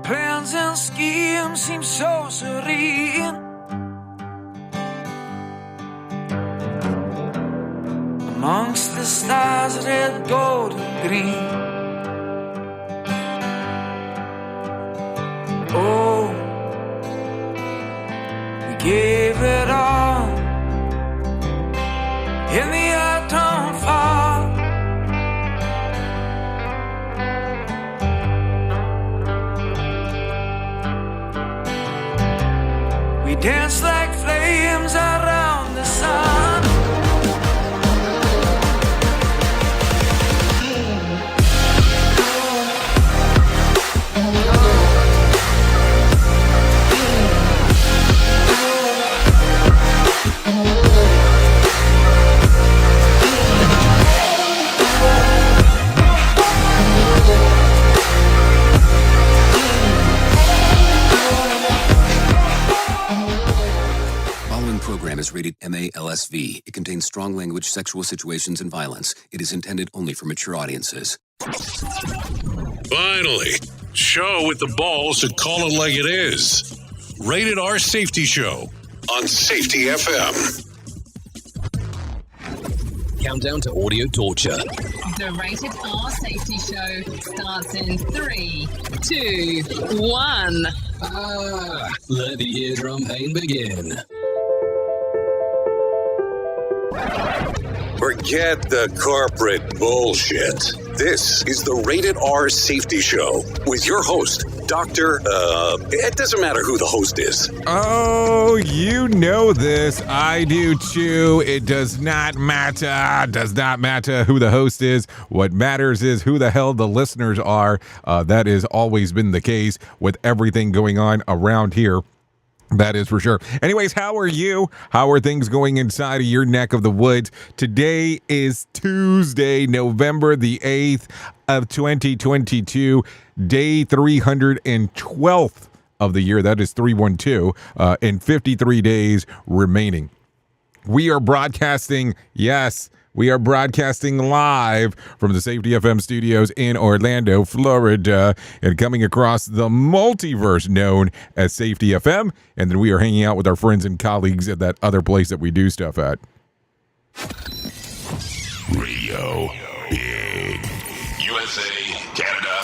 plans and schemes seem so serene. Amongst the stars, red, gold, and green. Oh, we gave it all in the autumn fall. We danced like flames around the sun. Program is rated MA-LSV. It contains strong language, sexual situations, and violence. It is intended only for mature audiences. Finally, show with the balls to call it like it is. Rated R Safety Show on Safety FM. Countdown to audio torture. The Rated R Safety Show starts in 3, 2, 1. Let the eardrum pain begin. Forget the corporate bullshit. This is the Rated R Safety Show with your host, Dr. It doesn't matter who the host is. Oh, you know this. I do too. It does not matter. Does not matter who the host is. What matters is who the hell the listeners are. That has always been the case with everything going on around here. That is for sure. Anyways, how are you? How are things going inside of your neck of the woods? Today is Tuesday, November the 8th of 2022, day 312th of the year. That is 312, and 53 days remaining. We are broadcasting, yes, we are broadcasting live from the Safety FM studios in Orlando, Florida, and coming across the multiverse known as Safety FM. And then we are hanging out with our friends and colleagues at that other place that we do stuff at. Radio Big. USA, Canada,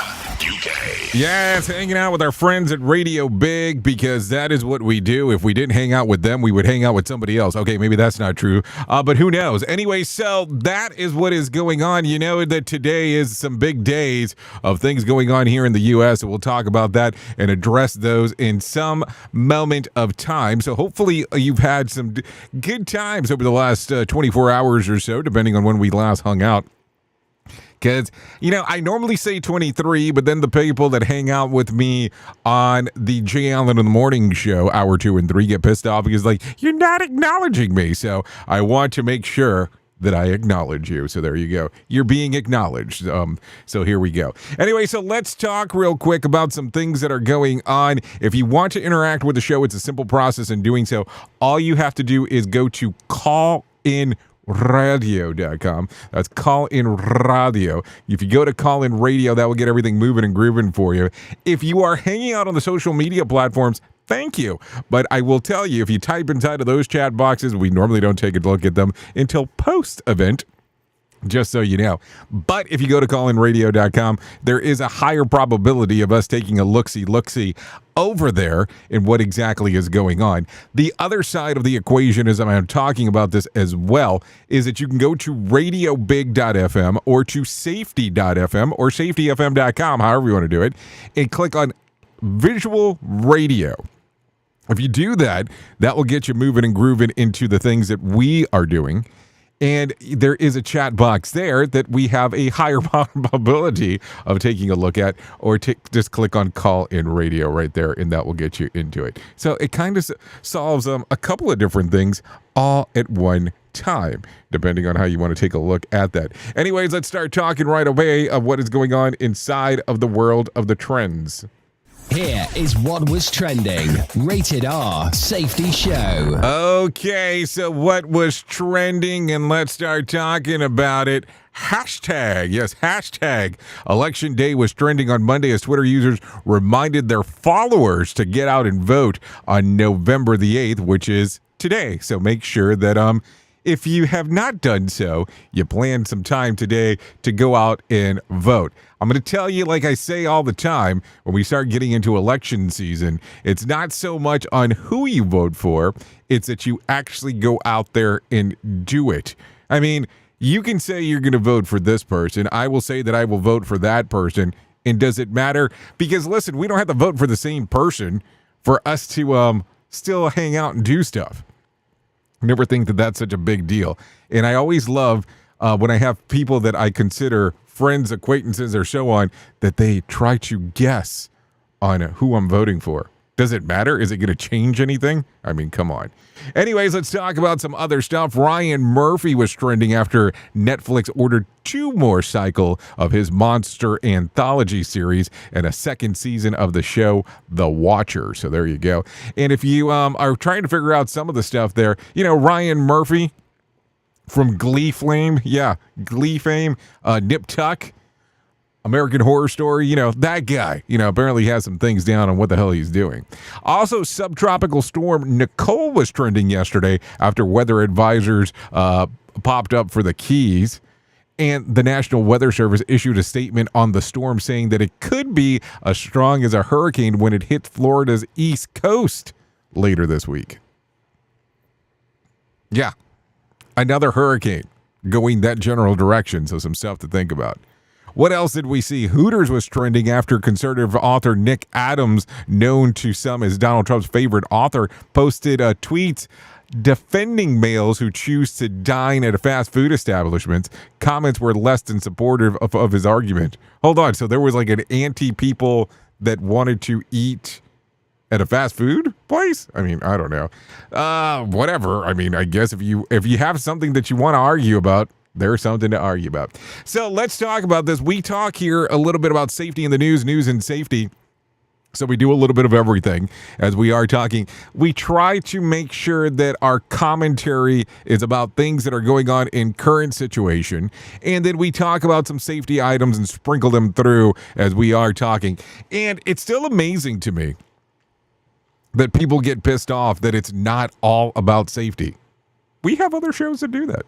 UK. Yes, hanging out with our friends at Radio Big, because that is what we do. If we didn't hang out with them, we would hang out with somebody else. Okay, maybe that's not true, but who knows? Anyway, so that is what is going on. You know that today is some big days of things going on here in the U.S., and we'll talk about that and address those in some moment of time. So hopefully you've had some good times over the last 24 hours or so, depending on when we last hung out. Because, you know, I normally say 23, but then the people that hang out with me on the Jay Allen in the Morning Show, hour 2 and 3, get pissed off because, like, you're not acknowledging me. So I want to make sure that I acknowledge you. So there you go. You're being acknowledged. So here we go. Anyway, so let's talk real quick about some things that are going on. If you want to interact with the show, it's a simple process in doing so. All you have to do is go to callinradio.com. That's Call In Radio. If you go to Call In Radio, that will get everything moving and grooving for you. If you are hanging out on the social media platforms, thank you. But I will tell you, if you type inside of those chat boxes, we normally don't take a look at them until post-event. Just so you know. But if you go to callinradio.com, there is a higher probability of us taking a look-see over there in what exactly is going on. The other side of the equation, as I'm talking about this as well, is that you can go to radiobig.fm or to safety.fm or safetyfm.com, however you want to do it, and click on Visual Radio. If you do that, that will get you moving and grooving into the things that we are doing. And there is a chat box there that we have a higher probability of taking a look at, or just click on Call In Radio right there, and that will get you into it. So it kind of solves a couple of different things all at one time, depending on how you want to take a look at that. Anyways, let's start talking right away of what is going on inside of the world of the trends. Here is what was trending. Rated R Safety Show. Okay, so what was trending, and let's start talking about it. Hashtag Election Day was trending on Monday as Twitter users reminded their followers to get out and vote on November the 8th, which is today. So make sure that if you have not done so, you plan some time today to go out and vote. I'm going to tell you, like I say all the time, when we start getting into election season, it's not so much on who you vote for, it's that you actually go out there and do it. I mean, you can say you're going to vote for this person. I will say that I will vote for that person. And does it matter? Because listen, we don't have to vote for the same person for us to still hang out and do stuff. I never think that that's such a big deal. And I always love when I have people that I consider friends, acquaintances, or so on, that they try to guess on who I'm voting for. Does it matter? Is it going to change anything? I mean, come on. Anyways, let's talk about some other stuff. Ryan Murphy was trending after Netflix ordered 2 more cycle of his monster anthology series and a second season of the show The Watcher. So there you go. And if you are trying to figure out some of the stuff there, Ryan Murphy from Glee fame, Nip Tuck, American Horror Story, that guy, apparently has some things down on what the hell he's doing. Also, subtropical storm Nicole was trending yesterday after weather advisors popped up for the Keys. And the National Weather Service issued a statement on the storm saying that it could be as strong as a hurricane when it hits Florida's east coast later this week. Yeah, another hurricane going that general direction, so some stuff to think about. What else did we see? Hooters was trending after conservative author Nick Adams, known to some as Donald Trump's favorite author, posted tweets defending males who choose to dine at a fast food establishment. Comments were less than supportive of his argument. Hold on, so there was like an anti-people that wanted to eat at a fast food place? I mean, I don't know. Whatever. I mean, I guess if you have something that you want to argue about, there's something to argue about. So let's talk about this. We talk here a little bit about safety in the news and safety. So we do a little bit of everything as we are talking. We try to make sure that our commentary is about things that are going on in current situation. And then we talk about some safety items and sprinkle them through as we are talking. And it's still amazing to me that people get pissed off that it's not all about safety. We have other shows that do that.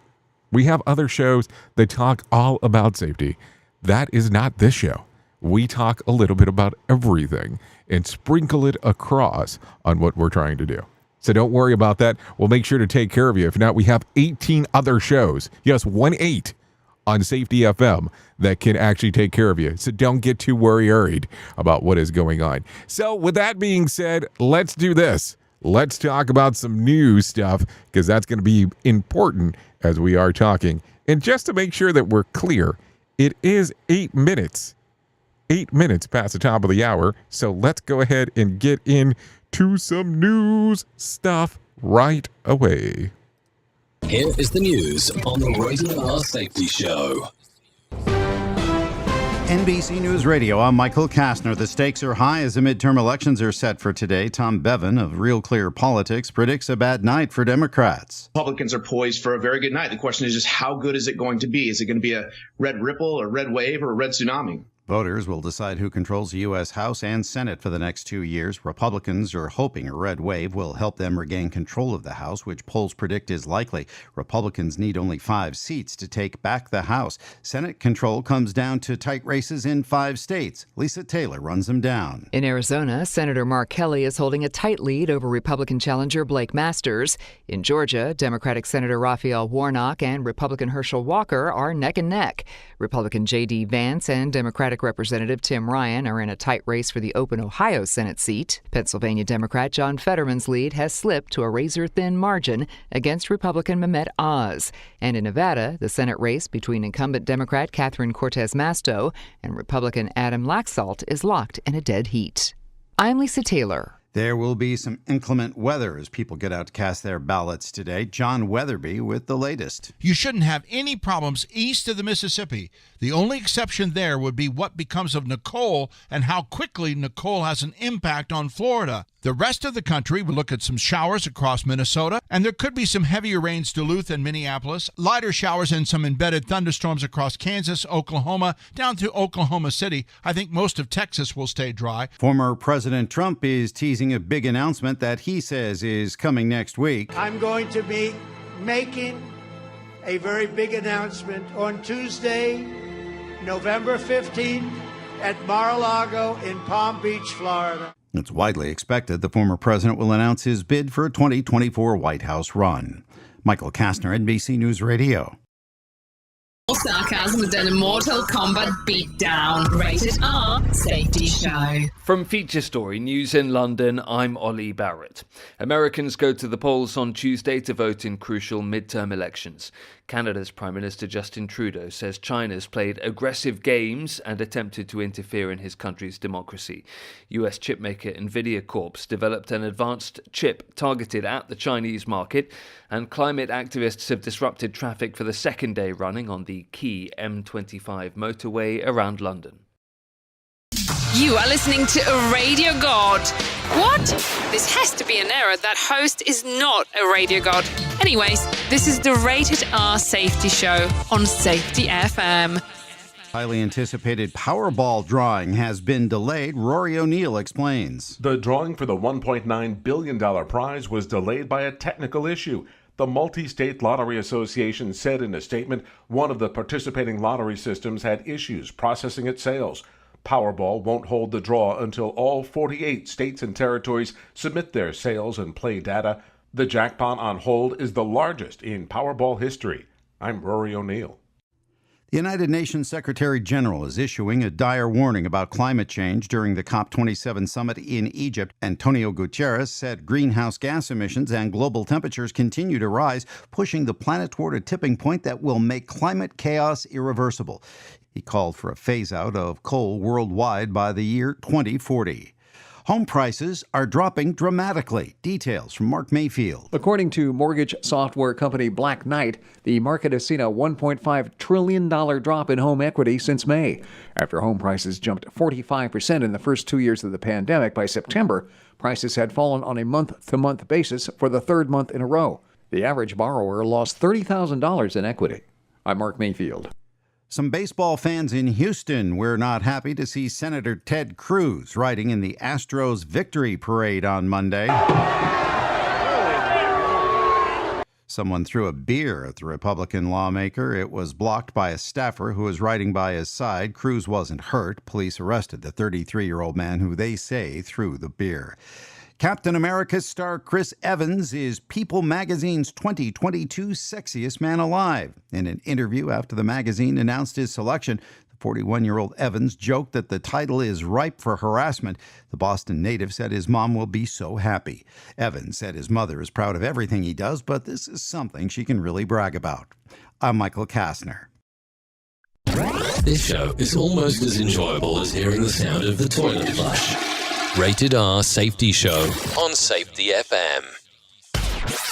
We have other shows that talk all about safety. That is not this show. We talk a little bit about everything and sprinkle it across on what we're trying to do. So don't worry about that. We'll make sure to take care of you. If not, we have 18 other shows. Yes, 18 on Safety FM that can actually take care of you. So don't get too worried about what is going on. So with that being said, let's do this. Let's talk about some news stuff because that's going to be important as we are talking. And just to make sure that we're clear, it is 8 minutes. 8 minutes past the top of the hour. So let's go ahead and get into some news stuff right away. Here is the news on the Rated R Safety Show. NBC News Radio, I'm Michael Kastner. The stakes are high as the midterm elections are set for today. Tom Bevan of Real Clear Politics predicts a bad night for Democrats. Republicans are poised for a very good night. The question is just how good is it going to be? Is it going to be a red ripple, a red wave, or a red tsunami? Voters will decide who controls the U.S. House and Senate for the next 2 years. Republicans are hoping a red wave will help them regain control of the House, which polls predict is likely. Republicans need only 5 seats to take back the House. Senate control comes down to tight races in 5 states. Lisa Taylor runs them down. In Arizona, Senator Mark Kelly is holding a tight lead over Republican challenger Blake Masters. In Georgia, Democratic Senator Raphael Warnock and Republican Herschel Walker are neck and neck. Republican J.D. Vance and Democratic Representative Tim Ryan are in a tight race for the open Ohio Senate seat. Pennsylvania Democrat John Fetterman's lead has slipped to a razor-thin margin against Republican Mehmet Oz. And in Nevada, the Senate race between incumbent Democrat Catherine Cortez Masto and Republican Adam Laxalt is locked in a dead heat. I'm Lisa Taylor. There will be some inclement weather as people get out to cast their ballots today. John Weatherby with the latest. You shouldn't have any problems east of the Mississippi. The only exception there would be what becomes of Nicole and how quickly Nicole has an impact on Florida. The rest of the country will look at some showers across Minnesota, and there could be some heavier rains Duluth and Minneapolis, lighter showers and some embedded thunderstorms across Kansas, Oklahoma, down to Oklahoma City. I think most of Texas will stay dry. Former President Trump is teasing a big announcement that he says is coming next week. I'm going to be making a very big announcement on Tuesday, November 15th at Mar-a-Lago in Palm Beach, Florida. It's widely expected the former president will announce his bid for a 2024 White House run. Michael Kastner, NBC News Radio. Sarcasm and then a Mortal Kombat beatdown. Rated R Safety Show. From Feature Story News in London, I'm Ollie Barrett. Americans go to the polls on Tuesday to vote in crucial midterm elections. Canada's Prime Minister Justin Trudeau says China's played aggressive games and attempted to interfere in his country's democracy. US chipmaker Nvidia Corp developed an advanced chip targeted at the Chinese market, and climate activists have disrupted traffic for the second day running on the key M25 motorway around London. You are listening to a radio god. What? This has to be an error. That host is not a radio god. Anyways, this is the Rated R Safety Show on Safety FM. Highly anticipated Powerball drawing has been delayed. Rory O'Neill explains. The drawing for the $1.9 billion prize was delayed by a technical issue. The Multi-State Lottery Association said in a statement one of the participating lottery systems had issues processing its sales. Powerball won't hold the draw until all 48 states and territories submit their sales and play data. The jackpot on hold is the largest in Powerball history. I'm Rory O'Neill. The United Nations Secretary General is issuing a dire warning about climate change during the COP27 summit in Egypt. Antonio Guterres said greenhouse gas emissions and global temperatures continue to rise, pushing the planet toward a tipping point that will make climate chaos irreversible. He called for a phase-out of coal worldwide by the year 2040. Home prices are dropping dramatically. Details from Mark Mayfield. According to mortgage software company Black Knight, the market has seen a $1.5 trillion drop in home equity since May. After home prices jumped 45% in the first 2 years of the pandemic, by September, prices had fallen on a month-to-month basis for the third month in a row. The average borrower lost $30,000 in equity. I'm Mark Mayfield. Some baseball fans in Houston were not happy to see Senator Ted Cruz riding in the Astros victory parade on Monday. Someone threw a beer at the Republican lawmaker. It was blocked by a staffer who was riding by his side. Cruz wasn't hurt. Police arrested the 33-year-old man who they say threw the beer. Captain America star Chris Evans is People magazine's 2022 Sexiest Man Alive. In an interview after the magazine announced his selection, the 41-year-old Evans joked that the title is ripe for harassment. The Boston native said his mom will be so happy. Evans said his mother is proud of everything he does, but this is something she can really brag about. I'm Michael Kastner. This show is almost as enjoyable as hearing the sound of the toilet flush. Rated R Safety Show on Safety FM.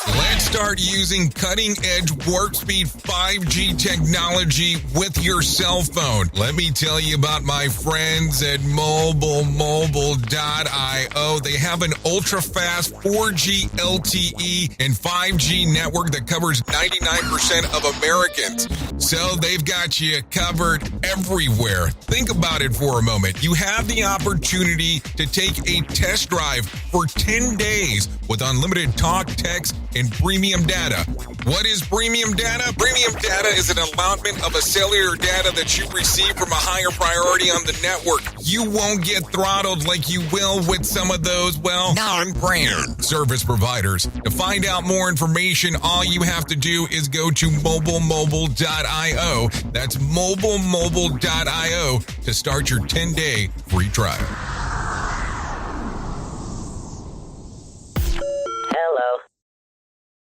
Let's start using cutting-edge warp-speed 5G technology with your cell phone. Let me tell you about my friends at MobileMobile.io. They have an ultra-fast 4G LTE and 5G network that covers 99% of Americans. So they've got you covered everywhere. Think about it for a moment. You have the opportunity to take a test drive for 10 days with unlimited talk, text, and premium data. What is premium data? Premium data is an allotment of a cellular data that you receive from a higher priority on the network. You won't get throttled like you will with some of those, non-brand service providers. To find out more information, all you have to do is go to MobileMobile.io. That's MobileMobile.io to start your 10-day free trial.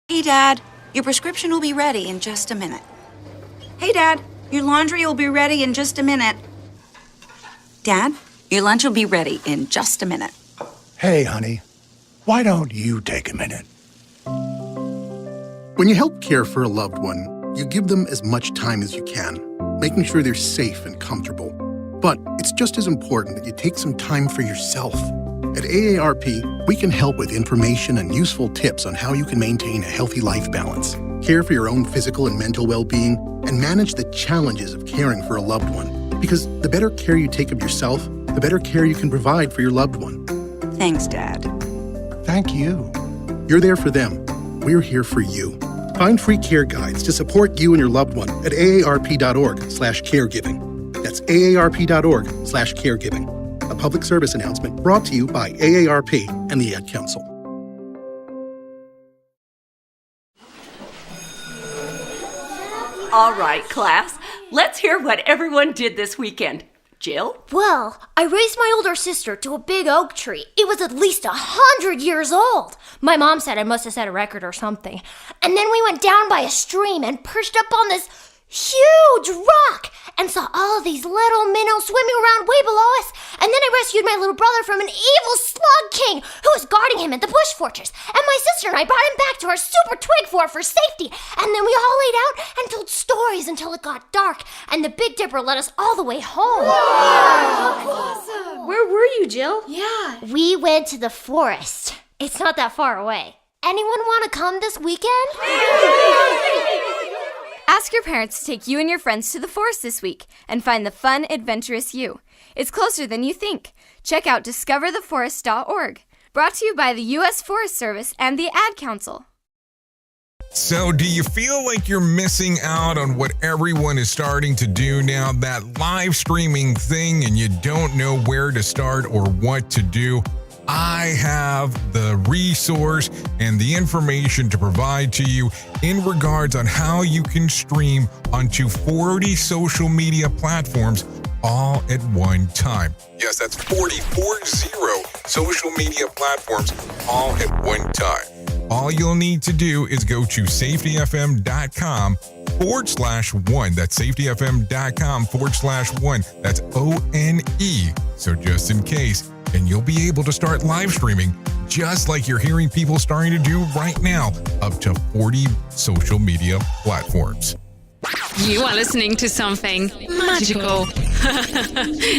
Hey, Dad, your prescription will be ready in just a minute. Hey, Dad, your laundry will be ready in just a minute. Dad, your lunch will be ready in just a minute. Hey, honey, Why don't you take a minute? When you help care for a loved one, you give them as much time as you can, making sure they're safe and comfortable. But it's just as important that you take some time for yourself. At AARP, we can help with information and useful tips on how you can maintain a healthy life balance, care for your own physical and mental well-being, and manage the challenges of caring for a loved one. Because the better care you take of yourself, the better care you can provide for your loved one. Thanks, Dad. Thank you. You're there for them. We're here for you. Find free care guides to support you and your loved one at aarp.org/caregiving. That's aarp.org/caregiving. A public service announcement brought to you by AARP and the Ad Council. All right, class. Let's hear what everyone did this weekend. Jill? Well, I raised my older sister to a big oak tree. It was at least 100 years old. My mom said I must have set a record or something. And then we went down by a stream and perched up on this huge rock and saw all of these little minnows swimming around way below us. And then I rescued my little brother from an evil slug king who was guarding him at the bush fortress. And my sister and I brought him back to our super twig fort for safety. And then we all laid out and told stories until it got dark. And the Big Dipper led us all the way home. Wow! Awesome. Where were you, Jill? Yeah. We went to the forest. It's not that far away. Anyone want to come this weekend? Ask your parents to take you and your friends to the forest this week and find the fun, adventurous you. It's closer than you think. Check out discovertheforest.org. Brought to you by the U.S. Forest Service and the Ad Council. So, do you feel like you're missing out on what everyone is starting to do now, that live streaming thing, and you don't know where to start or what to do? I have the resource and the information to provide to you in regards on how you can stream onto 40 social media platforms all at one time. Yes, that's 40 social media platforms all at one time. All you'll need to do is go to safetyfm.com/1. That's safetyfm.com/1. That's ONE. So just in case. And you'll be able to start live streaming just like you're hearing people starting to do right now, up to 40 social media platforms. You are listening to something magical.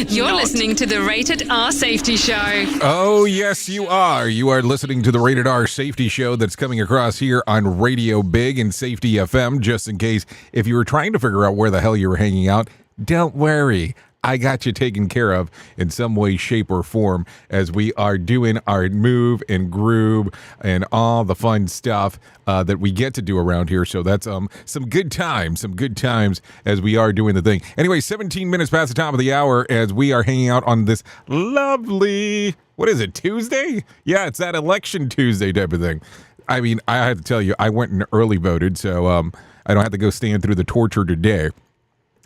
You're listening to the Rated R Safety Show. Oh, yes, you are. You are listening to the Rated R Safety Show that's coming across here on Radio Big and Safety FM. Just in case, if you were trying to figure out where the hell you were hanging out, don't worry. I got you taken care of in some way, shape, or form as we are doing our move and groove and all the fun stuff that we get to do around here. So that's some good times as we are doing the thing. Anyway, 17 minutes past the top of the hour as we are hanging out on this lovely, what is it, Tuesday? Yeah, it's that election Tuesday type of thing. I mean, I have to tell you, I went and early voted, so I don't have to go stand through the torture today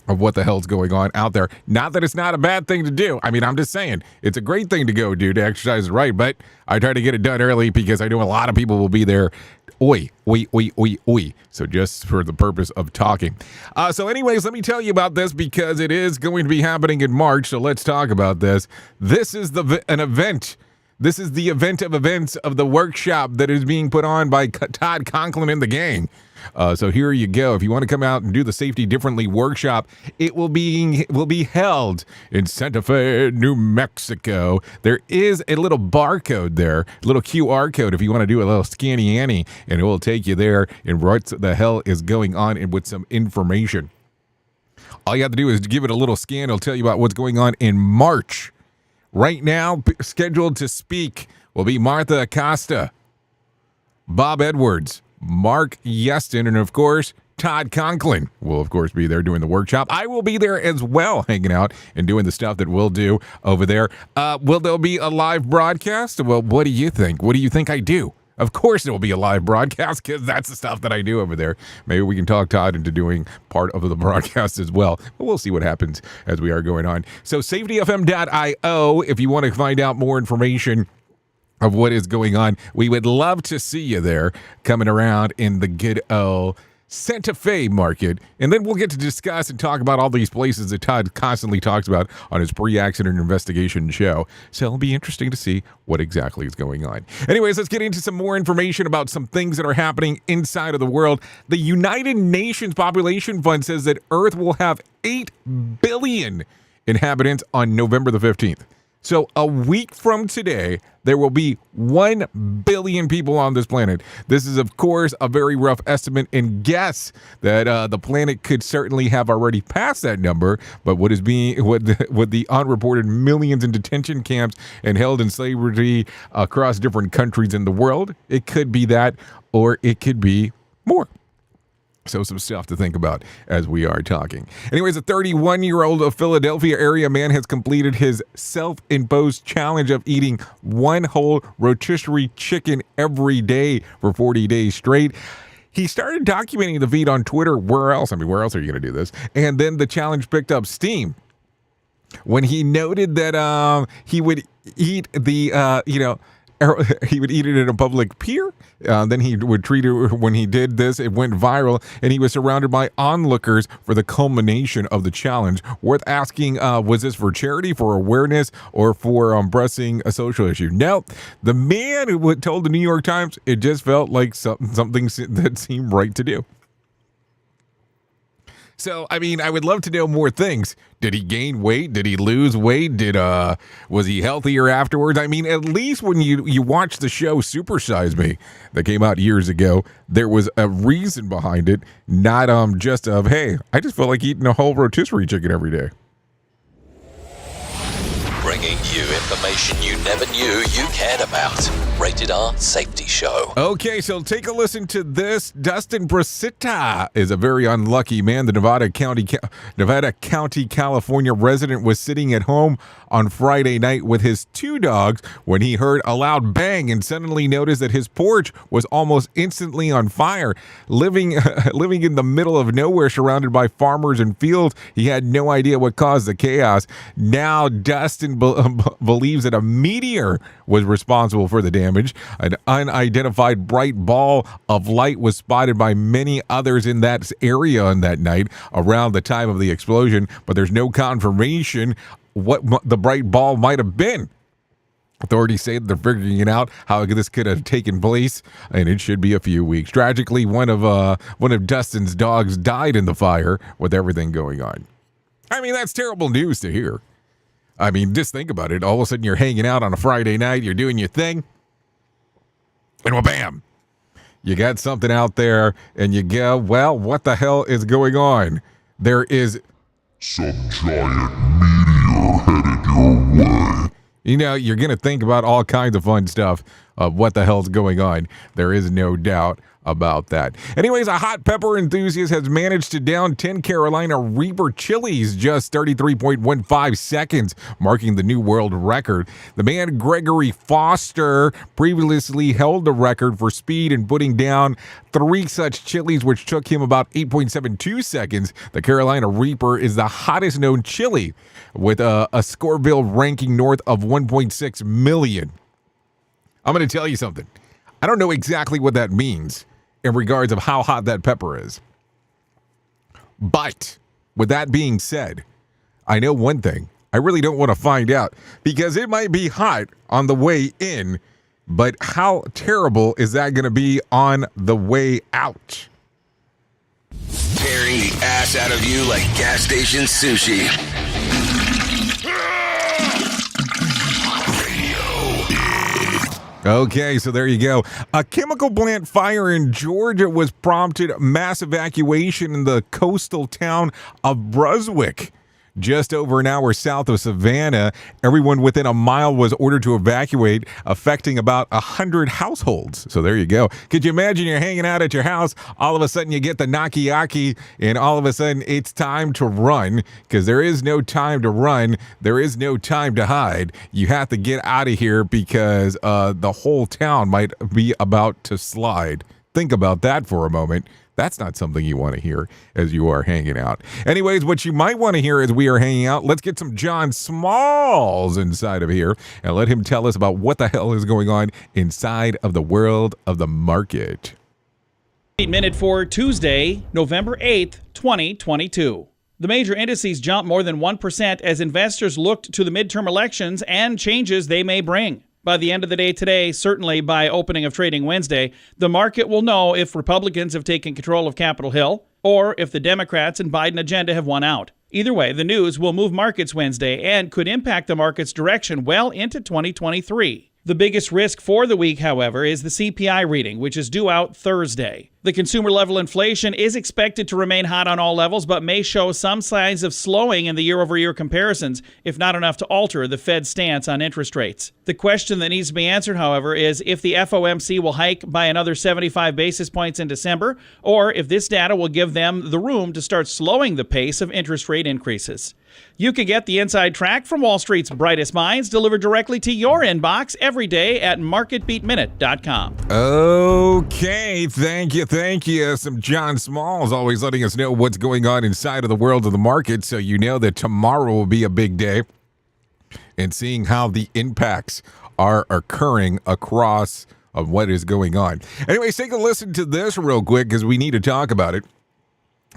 of what the hell's going on out there. Not that it's not a bad thing to do. I mean, I'm just saying, it's a great thing to go do to exercise right, but I try to get it done early because I know a lot of people will be there. Oi. So just for the purpose of talking. So anyways, let me tell you about this because it is going to be happening in March, so let's talk about this. This is an event. This is the event of events of the workshop that is being put on by Todd Conklin and the gang. So here you go. If you want to come out and do the Safety Differently workshop, it will be held in Santa Fe, New Mexico. There is a little barcode there, a little QR code if you want to do a little scanny-anny, and it will take you there and what the hell is going on and with some information. All you have to do is give it a little scan. It'll tell you about what's going on in March. Right now, scheduled to speak will be Martha Acosta, Bob Edwards, Mark Yeston, and of course, Todd Conklin will, of course, be there doing the workshop. I will be there as well, hanging out and doing the stuff that we'll do over there. Will there be a live broadcast? Well, what do you think? What do you think I do? Of course there will be a live broadcast because that's the stuff that I do over there. Maybe we can talk Todd into doing part of the broadcast as well. But we'll see what happens as we are going on. So safetyfm.io if you want to find out more information of what is going on. We would love to see you there coming around in the good old Santa Fe market, and then we'll get to discuss and talk about all these places that Todd constantly talks about on his pre-accident investigation show. So it'll be interesting to see what exactly is going on. Anyways, let's get into some more information about some things that are happening inside of the world. The United Nations Population Fund says that Earth will have 8 billion inhabitants on November the 15th. So a week from today, there will be 1 billion people on this planet. This is, of course, a very rough estimate and guess that the planet could certainly have already passed that number. But what the unreported millions in detention camps and held in slavery across different countries in the world, it could be that, or it could be more. So some stuff to think about as we are talking. Anyways, a 31-year-old Philadelphia area man has completed his self-imposed challenge of eating one whole rotisserie chicken every day for 40 days straight. He started documenting the feat on Twitter. Where else? I mean, where else are you going to do this? And then the challenge picked up steam when he noted that he would eat the, he would eat it in a public pier. Then he would treat it when he did this. It went viral, and he was surrounded by onlookers for the culmination of the challenge. Worth asking, was this for charity, for awareness, or for pressing a social issue? No, the man who told the New York Times it just felt like something that seemed right to do. So, I mean, I would love to know more things. Did he gain weight? Did he lose weight? Was he healthier afterwards? I mean, at least when you watch the show Super Size Me that came out years ago, there was a reason behind it, not just of, hey, I just feel like eating a whole rotisserie chicken every day. Bringing you information you never knew you cared about. Rated R Safety Show. Okay, so take a listen to this. Dustin Bracita is a very unlucky man. The Nevada County, California resident was sitting at home on Friday night with his 2 dogs when he heard a loud bang and suddenly noticed that his porch was almost instantly on fire. Living in the middle of nowhere, surrounded by farmers and fields, he had no idea what caused the chaos. Now Dustin believes that a meteor was responsible for the damage. An unidentified bright ball of light was spotted by many others in that area on that night around the time of the explosion, but there's no confirmation what the bright ball might have been. Authorities say that they're figuring out how this could have taken place, and it should be a few weeks. Tragically, one of Dustin's dogs died in the fire with everything going on. I mean, that's terrible news to hear. I mean, just think about it. All of a sudden, you're hanging out on a Friday night, you're doing your thing, and well, bam, you got something out there, and you go, well, what the hell is going on? There is some giant meteor headed your way. You know, you're going to think about all kinds of fun stuff of what the hell's going on. There is no doubt about that. Anyways, a hot pepper enthusiast has managed to down 10 Carolina Reaper chilies just 33.15 seconds, marking the new world record. The man Gregory Foster previously held the record for speed in putting down 3 such chilies, which took him about 8.72 seconds. The Carolina Reaper is the hottest known chili, with a Scoreville ranking north of 1.6 million. I'm going to tell you something. I don't know exactly what that means in regards of how hot that pepper is. But with that being said, I know one thing. I really don't want to find out, because it might be hot on the way in, but how terrible is that going to be on the way out? Tearing the ass out of you like gas station sushi. Okay, so there you go. A chemical plant fire in Georgia was prompted mass evacuation in the coastal town of Brunswick. Just over an hour south of Savannah, everyone within a mile was ordered to evacuate, affecting about 100 households. So there you go. Could you imagine you're hanging out at your house, all of a sudden you get the knocky-yocky, and all of a sudden it's time to run, because there is no time to run. There is no time to hide. You have to get out of here because the whole town might be about to slide. Think about that for a moment. That's not something you want to hear as you are hanging out. Anyways, what you might want to hear as we are hanging out, let's get some John Smalls inside of here and let him tell us about what the hell is going on inside of the world of the market. Minute for Tuesday, November 8th, 2022. The major indices jumped more than 1% as investors looked to the midterm elections and changes they may bring. By the end of the day today, certainly by opening of trading Wednesday, the market will know if Republicans have taken control of Capitol Hill or if the Democrats and Biden agenda have won out. Either way, the news will move markets Wednesday and could impact the market's direction well into 2023. The biggest risk for the week, however, is the CPI reading, which is due out Thursday. The consumer-level inflation is expected to remain hot on all levels, but may show some signs of slowing in the year-over-year comparisons, if not enough to alter the Fed's stance on interest rates. The question that needs to be answered, however, is if the FOMC will hike by another 75 basis points in December, or if this data will give them the room to start slowing the pace of interest rate increases. You can get the inside track from Wall Street's brightest minds delivered directly to your inbox every day at MarketBeatMinute.com. Okay, thank you. Some John Smalls always letting us know what's going on inside of the world of the market, so you know that tomorrow will be a big day. And seeing how the impacts are occurring across of what is going on. Anyways, take a listen to this real quick because we need to talk about it.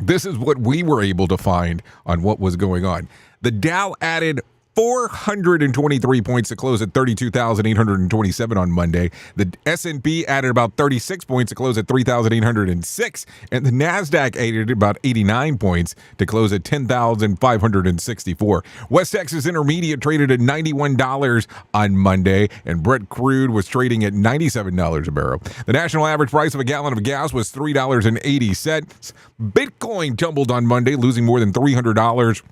This is what we were able to find on what was going on. The Dow added 423 points to close at 32,827 on Monday. The S&P added about 36 points to close at 3,806. And the NASDAQ added about 89 points to close at 10,564. West Texas Intermediate traded at $91 on Monday, and Brent crude was trading at $97 a barrel. The national average price of a gallon of gas was $3.80. Bitcoin tumbled on Monday, losing more than $300.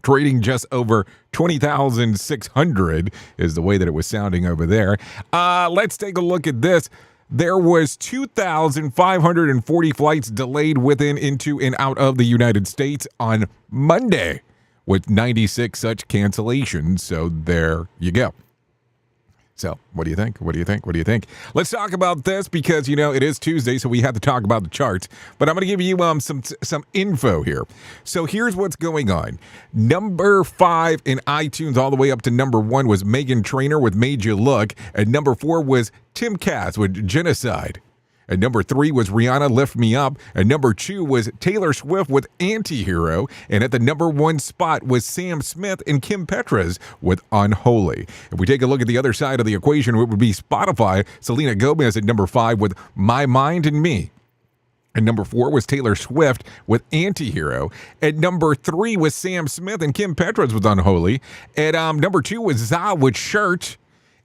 Trading just over 20,600 is the way that it was sounding over there. Let's take a look at this. There was 2,540 flights delayed within, into, and out of the United States on Monday, with 96 such cancellations. So there you go. So what do you think? Let's talk about this because, you know, it is Tuesday, so we have to talk about the charts. But I'm going to give you some info here. So here's what's going on. Number 5 in iTunes all the way up to number 1 was Meghan Trainor with Made You Look. And number 4 was Tim Cass with Genocide. And number 3 was Rihanna, Lift Me Up. And number 2 was Taylor Swift with Antihero. And at the number 1 spot was Sam Smith and Kim Petras with Unholy. If we take a look at the other side of the equation, it would be Spotify. Selena Gomez at number 5 with My Mind and Me. And number 4 was Taylor Swift with Antihero. At number 3 was Sam Smith and Kim Petras with Unholy. At number 2 was ZA with Shirt.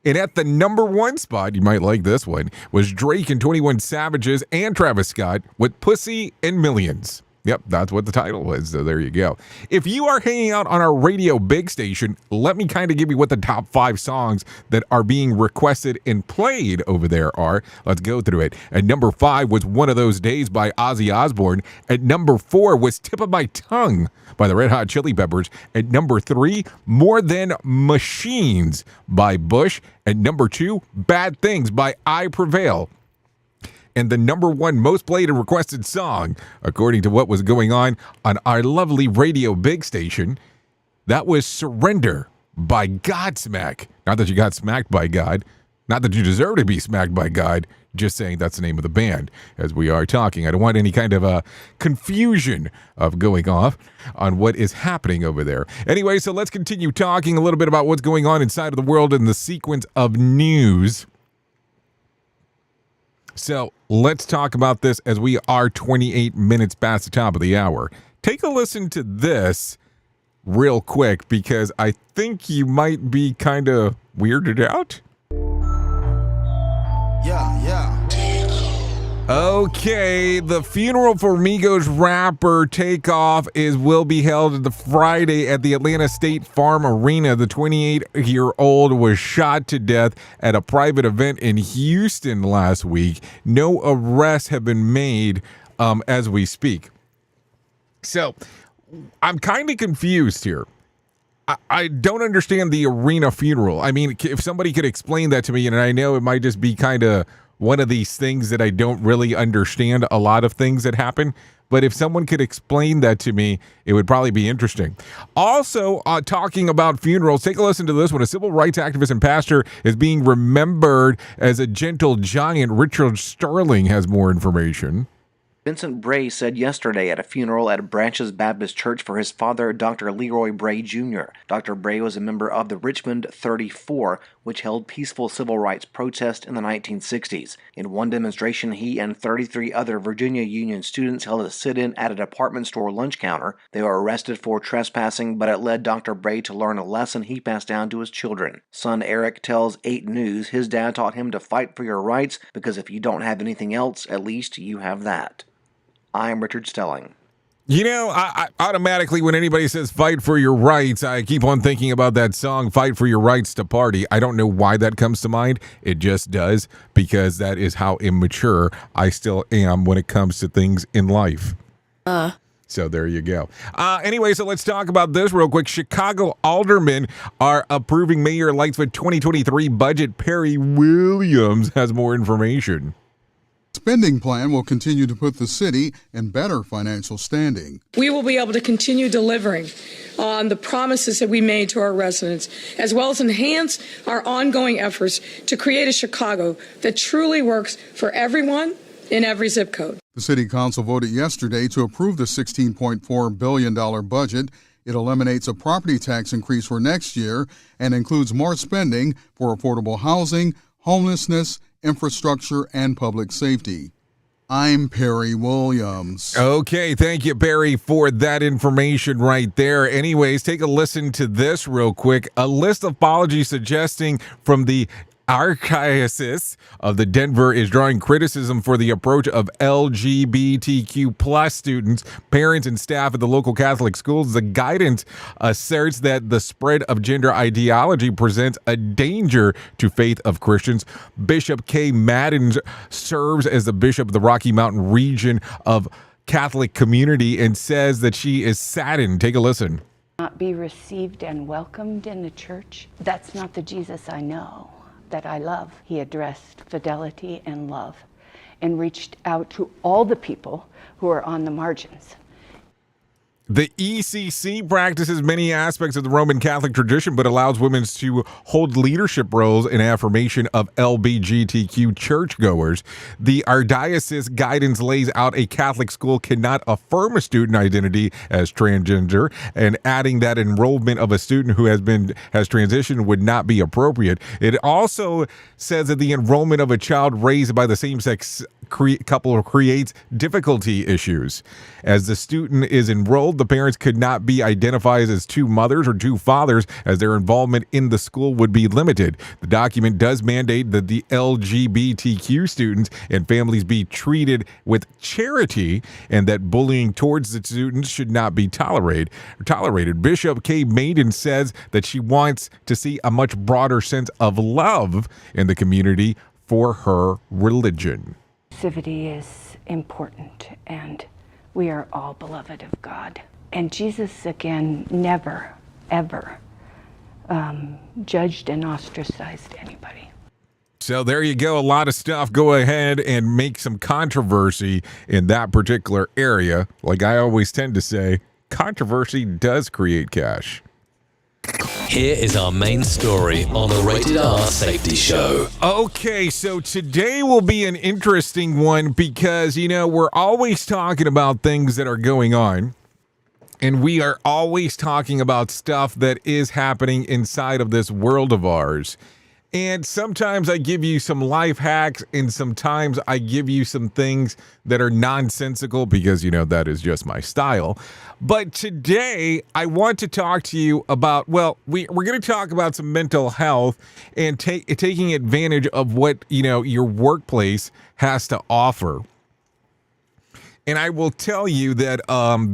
And at the number 1 spot, you might like this one, was Drake and 21 Savages and Travis Scott with Pussy and Millions. Yep, that's what the title was, so there you go. If you are hanging out on our radio big station, let me kind of give you what the top 5 songs that are being requested and played over there are. Let's go through it. At number 5 was One of Those Days by Ozzy Osbourne. At number 4 was Tip of My Tongue by the Red Hot Chili Peppers. At number 3, More Than Machines by Bush. At number 2, Bad Things by I Prevail. And the number 1 most played and requested song, according to what was going on our lovely radio big station, that was Surrender by Godsmack. Not that you got smacked by God, not that you deserve to be smacked by God, just saying that's the name of the band as we are talking. I don't want any kind of confusion of going off on what is happening over there. Anyway, so let's continue talking a little bit about what's going on inside of the world in the sequence of news. So let's talk about this as we are 28 minutes past the top of the hour. Take a listen to this real quick because I think you might be kind of weirded out. Yeah. Okay, the funeral for Migos rapper Takeoff will be held the Friday at the Atlanta State Farm Arena. The 28-year-old was shot to death at a private event in Houston last week. No arrests have been made as we speak. So, I'm kind of confused here. I don't understand the arena funeral. I mean, if somebody could explain that to me, and I know it might just be kind of one of these things that I don't really understand a lot of things that happen. But if someone could explain that to me, it would probably be interesting. Also, talking about funerals, take a listen to this one. A civil rights activist and pastor is being remembered as a gentle giant. Richard Sterling has more information. Vincent Bray said yesterday at a funeral at Branches Baptist Church for his father, Dr. Leroy Bray Jr. Dr. Bray was a member of the Richmond 34, which held peaceful civil rights protests in the 1960s. In one demonstration, he and 33 other Virginia Union students held a sit-in at a department store lunch counter. They were arrested for trespassing, but it led Dr. Bray to learn a lesson he passed down to his children. Son Eric tells 8 News his dad taught him to fight for your rights because if you don't have anything else, at least you have that. I'm Richard Stelling. You know, I automatically, when anybody says fight for your rights, I keep on thinking about that song, Fight for Your Rights to Party. I don't know why that comes to mind. It just does, because that is how immature I still am when it comes to things in life. So there you go. Anyway, so let's talk about this real quick. Chicago aldermen are approving Mayor Lightsfoot 2023 budget. Perry Williams has more information. Spending plan will continue to put the city in better financial standing. We will be able to continue delivering on the promises that we made to our residents, as well as enhance our ongoing efforts to create a Chicago that truly works for everyone in every zip code. The city council voted yesterday to approve the $16.4 billion budget. It eliminates a property tax increase for next year and includes more spending for affordable housing, homelessness, infrastructure, and public safety. I'm Perry Williams. Okay, thank you, Perry, for that information right there. Anyways, take a listen to this real quick. A list of apologies suggesting from the Archdiocese of the Denver is drawing criticism for the approach of LGBTQ plus students, parents, and staff at the local Catholic schools. The guidance asserts that the spread of gender ideology presents a danger to faith of Christians. Bishop Kay Madden serves as the bishop of the Rocky Mountain region of Catholic community and says that she is saddened. Take a listen. Not be received and welcomed in the church. That's not the Jesus I know, that I love. He addressed fidelity and love and reached out to all the people who are on the margins. The ECC practices many aspects of the Roman Catholic tradition, but allows women to hold leadership roles in affirmation of LGBTQ churchgoers. The Archdiocese guidance lays out a Catholic school cannot affirm a student identity as transgender, and adding that enrollment of a student who has transitioned would not be appropriate. It also says that the enrollment of a child raised by the same-sex couple creates difficulty issues. As the student is enrolled, the parents could not be identified as two mothers or two fathers, as their involvement in the school would be limited. The document does mandate that the LGBTQ students and families be treated with charity and that bullying towards the students should not be tolerated. Bishop Kay Maiden says that she wants to see a much broader sense of love in the community for her religion. Inclusivity is important, and we are all beloved of God. And Jesus, again, never, ever judged and ostracized anybody. So there you go. A lot of stuff. Go ahead and make some controversy in that particular area. Like I always tend to say, controversy does create cash. Here is our main story on the Rated R Safety Show. Okay, so today will be an interesting one because, you know, we're always talking about things that are going on. And we are always talking about stuff that is happening inside of this world of ours. And sometimes I give you some life hacks, and sometimes I give you some things that are nonsensical because, you know, that is just my style. But today I want to talk to you about, well, we're going to talk about some mental health and taking advantage of what, you know, your workplace has to offer. And I will tell you that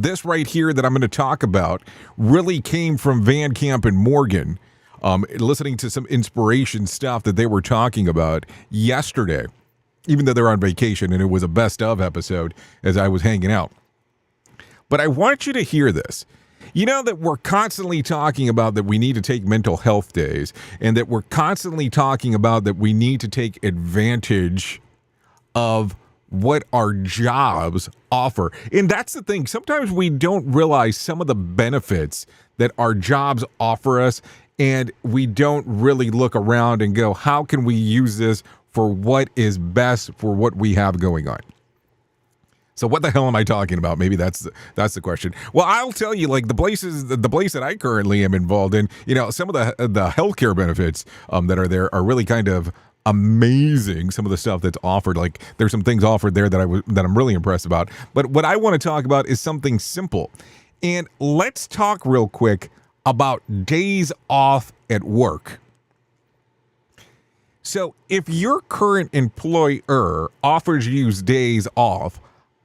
this right here that I'm going to talk about really came from Van Camp and Morgan. Listening to some inspiration stuff that they were talking about yesterday, even though they're on vacation, and it was a best of episode as I was hanging out. But I want you to hear this. You know that we're constantly talking about that we need to take mental health days, and that we're constantly talking about that we need to take advantage of what our jobs offer. And that's the thing. Sometimes we don't realize some of the benefits that our jobs offer us, and we don't really look around and go, how can we use this for what is best for what we have going on? So what the hell am I talking about? Maybe that's the question. Well, I'll tell you, like the place that I currently am involved in, some of the healthcare benefits that are there are really kind of amazing. Some of the stuff that's offered, like there's some things offered there that I'm really impressed about. But what I want to talk about is something simple. And let's talk real quick about days off at work. So if your current employer offers you days off,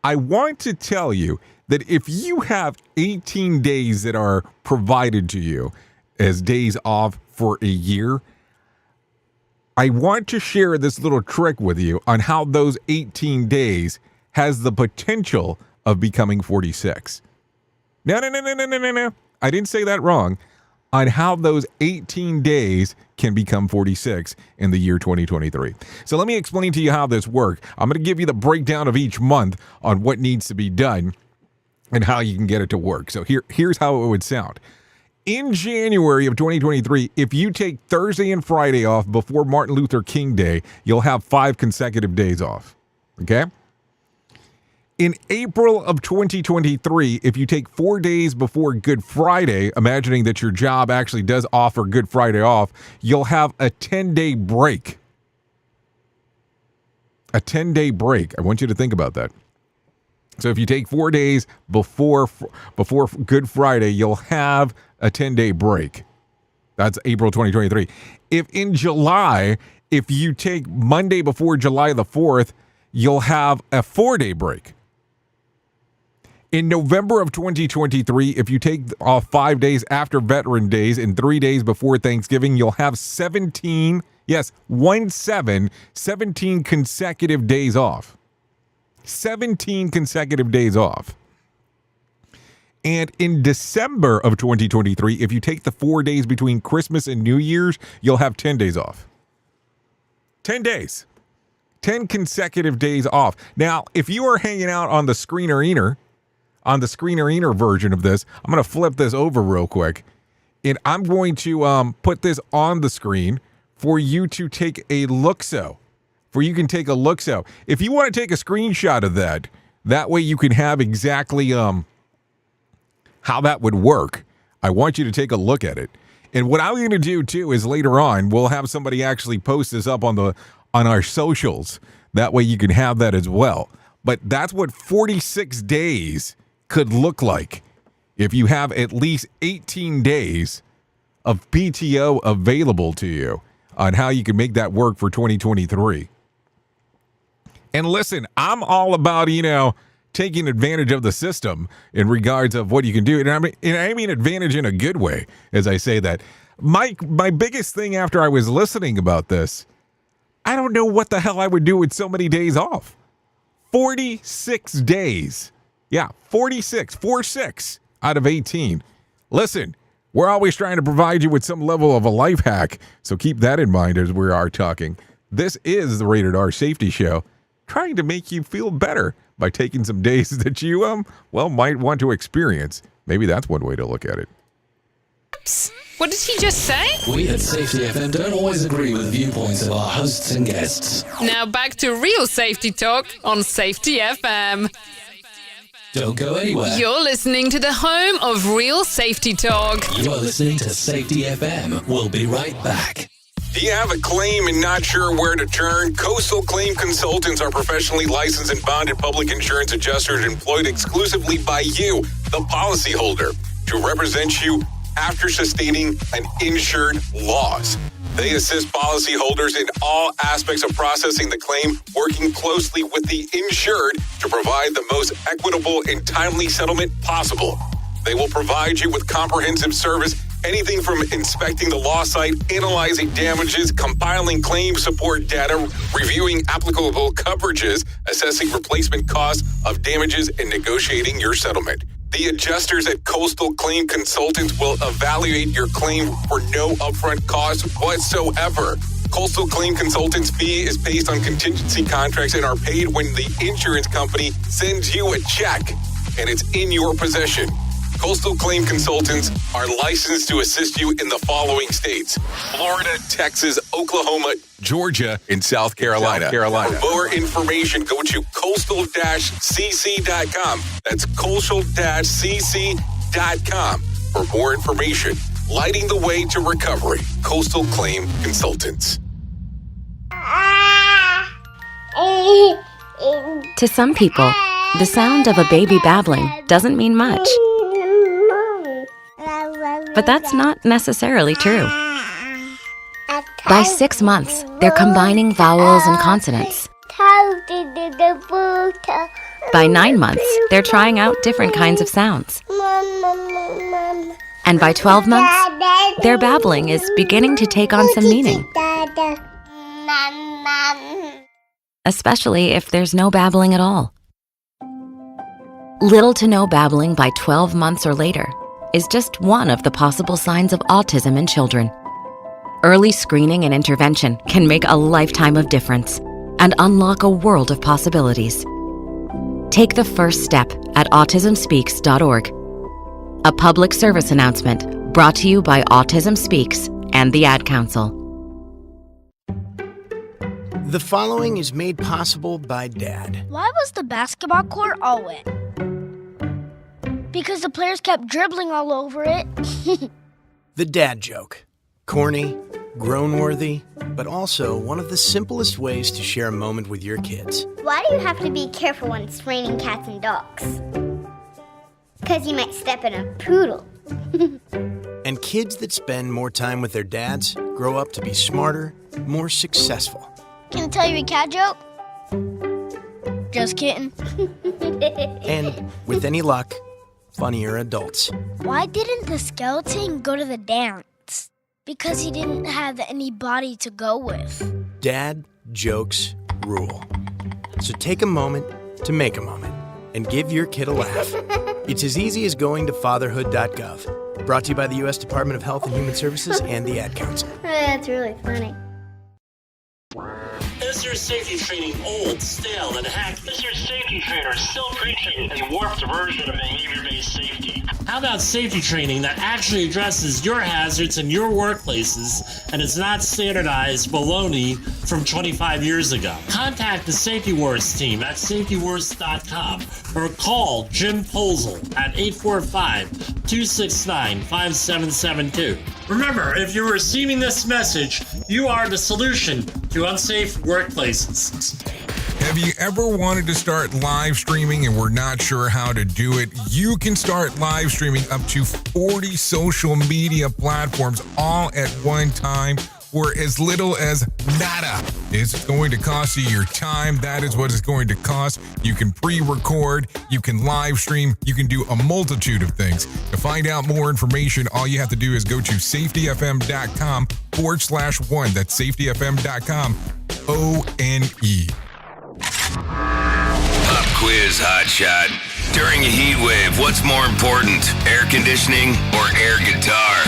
I want to tell you that if you have 18 days that are provided to you as days off for a year, I want to share this little trick with you on how those 18 days has the potential of becoming 46. No. I didn't say that wrong. On how those 18 days can become 46 in the year 2023. So let me explain to you how this works. I'm going to give you the breakdown of each month on what needs to be done and how you can get it to work. So here's how it would sound. In January of 2023, if you take Thursday and Friday off before Martin Luther King Day, you'll have 5 consecutive days off. Okay? In April of 2023, if you take 4 days before Good Friday, imagining that your job actually does offer Good Friday off, you'll have a 10-day break. A 10-day break. I want you to think about that. So if you take 4 days before Good Friday, you'll have a 10-day break. That's April 2023. If in July, if you take Monday before July the 4th, you'll have a 4-day break. In November of 2023, if you take off 5 days after Veteran Days and 3 days before Thanksgiving, you'll have 17 consecutive days off. 17 consecutive days off. And in December of 2023, if you take the 4 days between Christmas and New Year's, you'll have 10 days off. 10 days. 10 consecutive days off. Now, if you are hanging out on the Screener-Eater version of this, I'm going to flip this over real quick. And I'm going to put this on the screen for you to take a look-so. If you want to take a screenshot of that, that way you can have exactly how that would work. I want you to take a look at it. And what I'm going to do too is later on, we'll have somebody actually post this up on our socials. That way you can have that as well. But that's what 46 days could look like if you have at least 18 days of PTO available to you on how you can make that work for 2023. And listen, I'm all about, taking advantage of the system in regards of what you can do. And I mean advantage in a good way, as I say that. My biggest thing after I was listening about this, I don't know what the hell I would do with so many days off. 46 days. Yeah, 46 out of 18. Listen, we're always trying to provide you with some level of a life hack, so keep that in mind as we are talking. This is the Rated R Safety Show, trying to make you feel better by taking some days that you, might want to experience. Maybe that's one way to look at it. Oops. What did he just say? We at Safety FM don't always agree with viewpoints of our hosts and guests. Now back to real safety talk on Safety FM. Don't go anywhere. You're listening to the home of real safety talk. You are listening to Safety FM. We'll be right back. Do you have a claim and not sure where to turn? Coastal Claim Consultants are professionally licensed and bonded public insurance adjusters employed exclusively by you, the policyholder, to represent you after sustaining an insured loss. They assist policyholders in all aspects of processing the claim, working closely with the insured to provide the most equitable and timely settlement possible. They will provide you with comprehensive service, anything from inspecting the loss site, analyzing damages, compiling claim support data, reviewing applicable coverages, assessing replacement costs of damages, and negotiating your settlement. The adjusters at Coastal Claim Consultants will evaluate your claim for no upfront cost whatsoever. Coastal Claim Consultants' fee is based on contingency contracts and are paid when the insurance company sends you a check and it's in your possession. Coastal Claim Consultants are licensed to assist you in the following states: Florida, Texas, Oklahoma, Georgia, and South Carolina. For more information, go to coastal-cc.com. That's coastal-cc.com. For more information, lighting the way to recovery. Coastal Claim Consultants. To some people, the sound of a baby babbling doesn't mean much. But that's not necessarily true. By 6 months, they're combining vowels and consonants. By 9 months, they're trying out different kinds of sounds. And by 12 months, their babbling is beginning to take on some meaning. Especially if there's no babbling at all. Little to no babbling by 12 months or later is just one of the possible signs of autism in children. Early screening and intervention can make a lifetime of difference and unlock a world of possibilities. Take the first step at autismspeaks.org. A public service announcement brought to you by Autism Speaks and the Ad Council. The following is made possible by Dad. Why was the basketball court all wet? Because the players kept dribbling all over it. The dad joke. Corny, groan-worthy, but also one of the simplest ways to share a moment with your kids. Why do you have to be careful when it's raining cats and dogs? Because you might step in a poodle. And kids that spend more time with their dads grow up to be smarter, more successful. Can I tell you a cat joke? Just kidding. And with any luck, funnier adults. Why didn't the skeleton go to the dance? Because he didn't have any body to go with. Dad jokes rule. So take a moment to make a moment and give your kid a laugh. It's as easy as going to fatherhood.gov. Brought to you by the U.S. Department of Health and Human Services and the Ad Council. That's really funny. Is your safety training old, stale, and hacked? Is your safety trainer still preaching a warped version of behavior-based safety? How about safety training that actually addresses your hazards in your workplaces and is not standardized baloney from 25 years ago? Contact the Safety Wars team at safetywars.com or call Jim Posel at 845-269-5772. Remember, if you're receiving this message, you are the solution to unsafe workplaces. Have you ever wanted to start live streaming and were not sure how to do it? You can start live streaming up to 40 social media platforms all at one time for as little as nada. It's going to cost you your time. That is what it's going to cost. You can pre-record, you can live stream, you can do a multitude of things. To find out more information, all you have to do is go to safetyfm.com/one. That's safetyfm.com, ONE. Pop quiz hotshot. During a heat wave, what's more important, air conditioning or air guitar?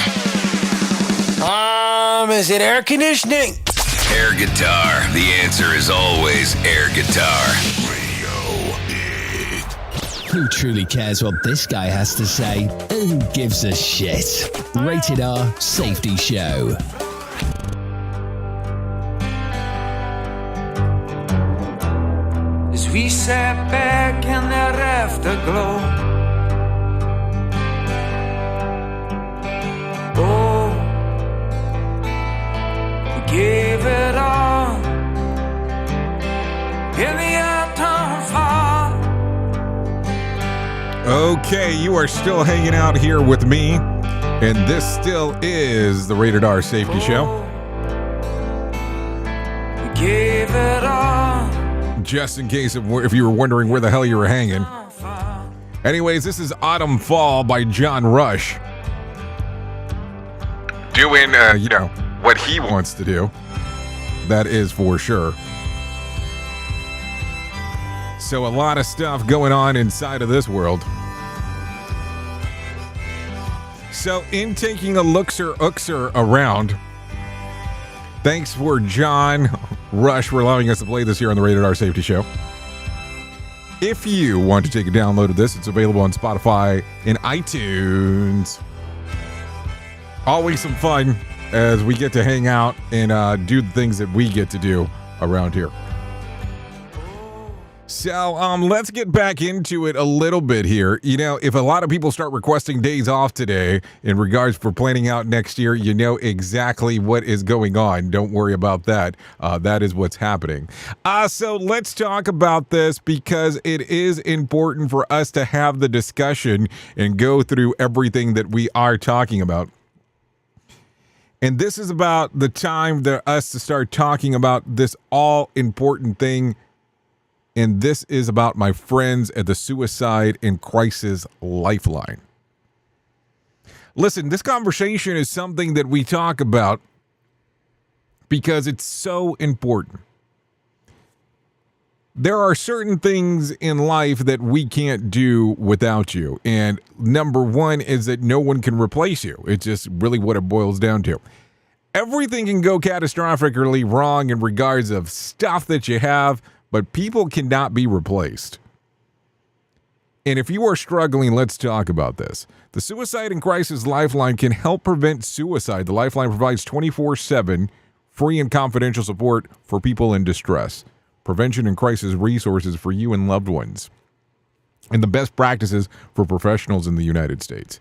Is it air conditioning? Air guitar. The answer is always air guitar. Who truly cares what this guy has to say? Who gives a shit? Rated R Safety Show. As we sat back in that afterglow, oh, we gave it all in the autumn fall. Okay, you are still hanging out here with me, and this still is the Rated R Safety Show. We gave it all. Just in case if you were wondering where the hell you were hanging. Anyways, this is Autumn Fall by John Rush. Doing, what he wants to do. That is for sure. So a lot of stuff going on inside of this world. So in taking a lookser around, thanks for John Rush for allowing us to play this here on the Rated R Safety Show. If you want to take a download of this, it's available on Spotify and iTunes. Always some fun as we get to hang out and do the things that we get to do around here. So let's get back into it a little bit here. You know, if a lot of people start requesting days off today in regards for planning out next year, you know exactly what is going on. Don't worry about that. That is what's happening. So let's talk about this because it is important for us to have the discussion and go through everything that we are talking about. And this is about the time for us to start talking about this all important thing. And this is about my friends at the Suicide and Crisis Lifeline. Listen, this conversation is something that we talk about because it's so important. There are certain things in life that we can't do without you. And number one is that no one can replace you. It's just really what it boils down to. Everything can go catastrophically wrong in regards of stuff that you have, but people cannot be replaced. And if you are struggling, let's talk about this. The Suicide and Crisis Lifeline can help prevent suicide. The Lifeline provides 24/7 free and confidential support for people in distress, prevention and crisis resources for you and loved ones, and the best practices for professionals in the United States.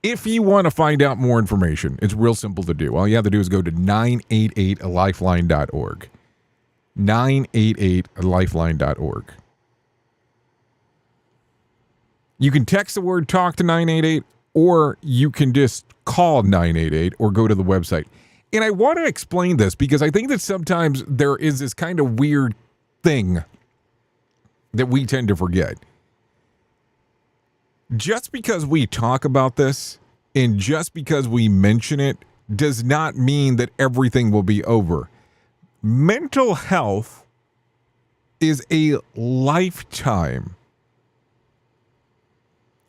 If you want to find out more information, it's real simple to do. All you have to do is go to 988lifeline.org. 988lifeline.org. You can text the word talk to 988, or you can just call 988 or go to the website. And I want to explain this because I think that sometimes there is this kind of weird thing that we tend to forget. Just because we talk about this and just because we mention it does not mean that everything will be over. Mental health is a lifetime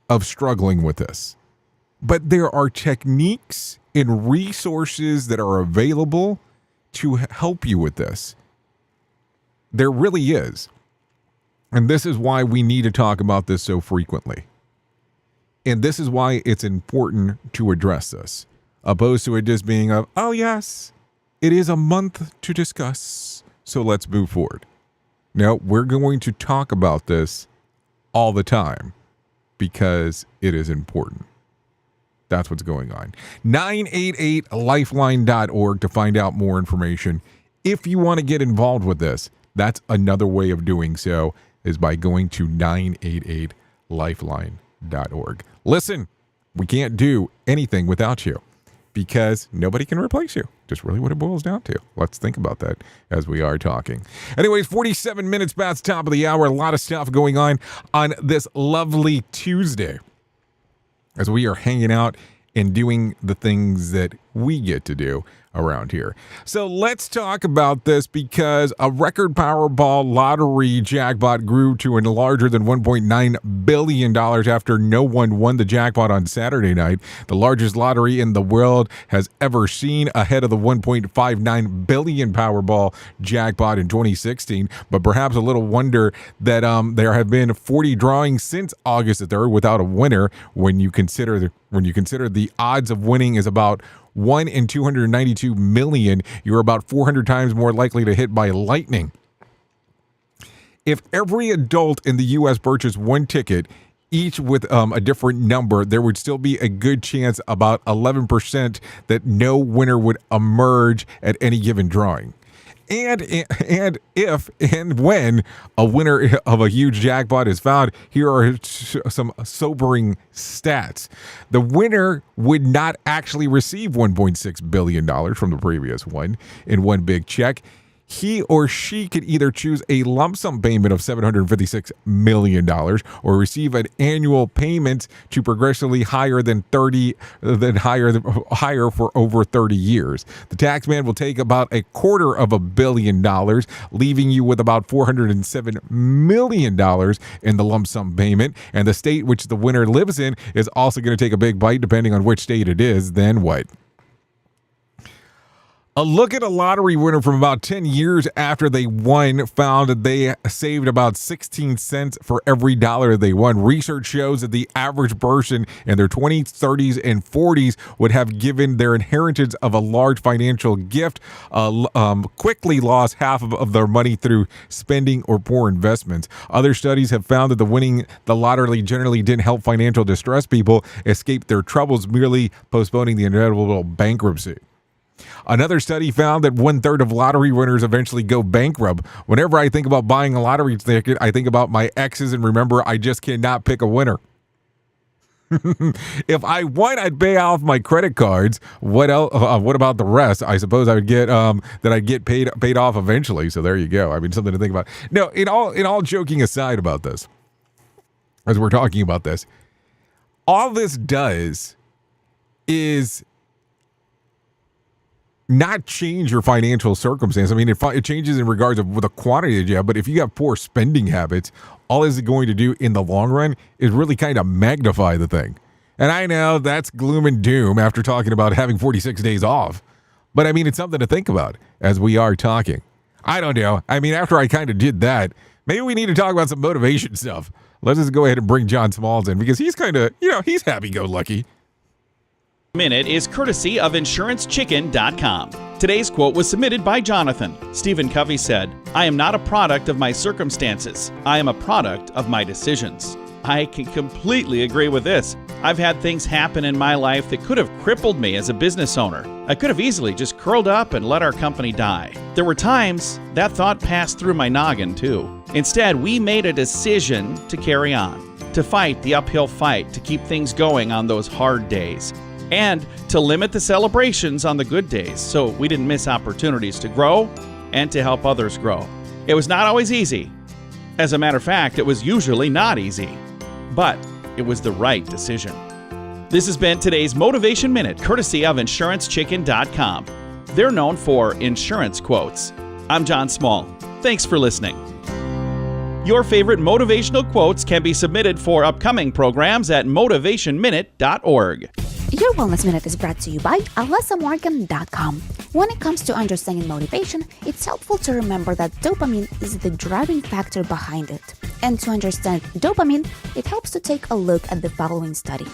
of struggling with this. But there are techniques and resources that are available to help you with this. There really is. And this is why we need to talk about this so frequently. And this is why it's important to address this, opposed to it just being of, oh yes, it is a month to discuss, so let's move forward. No, we're going to talk about this all the time because it is important. That's what's going on. 988lifeline.org to find out more information. If you want to get involved with this, that's another way of doing so, is by going to 988lifeline.org. Listen, we can't do anything without you because nobody can replace you. Just really what it boils down to. Let's think about that as we are talking. Anyways, 47 minutes past the top of the hour. A lot of stuff going on this lovely Tuesday as we are hanging out and doing the things that we get to do around here. So let's talk about this because a record Powerball lottery jackpot grew to a larger than $1.9 billion after no one won the jackpot on Saturday night. The largest lottery in the world has ever seen, ahead of the $1.59 billion Powerball jackpot in 2016. But perhaps a little wonder that there have been 40 drawings since August the 3rd without a winner when you consider the odds of winning is about 1 in 292 million. You're about 400 times more likely to hit by lightning. If every adult in the U.S. purchased one ticket, each with a different number, there would still be a good chance, about 11%, that no winner would emerge at any given drawing. And if and when a winner of a huge jackpot is found, here are some sobering stats. The winner would not actually receive $1.6 billion from the previous one in one big check. He or she could either choose a lump sum payment of $756 million or receive an annual payment to progressively higher for over 30 years. The taxman will take about $250 million, leaving you with about $407 million in the lump sum payment. And the state which the winner lives in is also going to take a big bite, depending on which state it is. Then what? A look at a lottery winner from about 10 years after they won found that they saved about 16 cents for every dollar they won. Research shows that the average person in their 20s, 30s, and 40s would have given their inheritance of a large financial gift, quickly lost half of their money through spending or poor investments. Other studies have found that winning the lottery generally didn't help financial distressed people escape their troubles, merely postponing the inevitable bankruptcy. Another study found that 1/3 of lottery winners eventually go bankrupt. Whenever I think about buying a lottery ticket, I think about my exes and remember I just cannot pick a winner. If I won, I'd pay off my credit cards. What else? What about the rest? I suppose I would get I'd get paid off eventually. So there you go. I mean, something to think about. No, in all joking aside about this, as we're talking about this, all this does is not change your financial circumstance. I mean, it changes in regards of the quantity that you have, but if you have poor spending habits, all it's going to do in the long run is really kind of magnify the thing. And I know that's gloom and doom after talking about having 46 days off, but I mean, it's something to think about as we are talking. I don't know. I mean, after I kind of did that, maybe we need to talk about some motivation stuff. Let's just go ahead and bring John Smalls in because he's kind of, he's happy-go-lucky. Minute is courtesy of InsuranceChicken.com. Today's quote was submitted by Jonathan. Stephen Covey said, "I am not a product of my circumstances. I am a product of my decisions." I can completely agree with this. I've had things happen in my life that could have crippled me as a business owner. I could have easily just curled up and let our company die. There were times that thought passed through my noggin too. Instead, we made a decision to carry on, to fight the uphill fight, to keep things going on those hard days, and to limit the celebrations on the good days so we didn't miss opportunities to grow and to help others grow. It was not always easy. As a matter of fact, it was usually not easy, but it was the right decision. This has been today's Motivation Minute, courtesy of InsuranceChicken.com. They're known for insurance quotes. I'm John Small. Thanks for listening. Your favorite motivational quotes can be submitted for upcoming programs at motivationminute.org. Your Wellness Minute is brought to you by AlessaMorgan.com. When it comes to understanding motivation, it's helpful to remember that dopamine is the driving factor behind it. And to understand dopamine, it helps to take a look at the following study.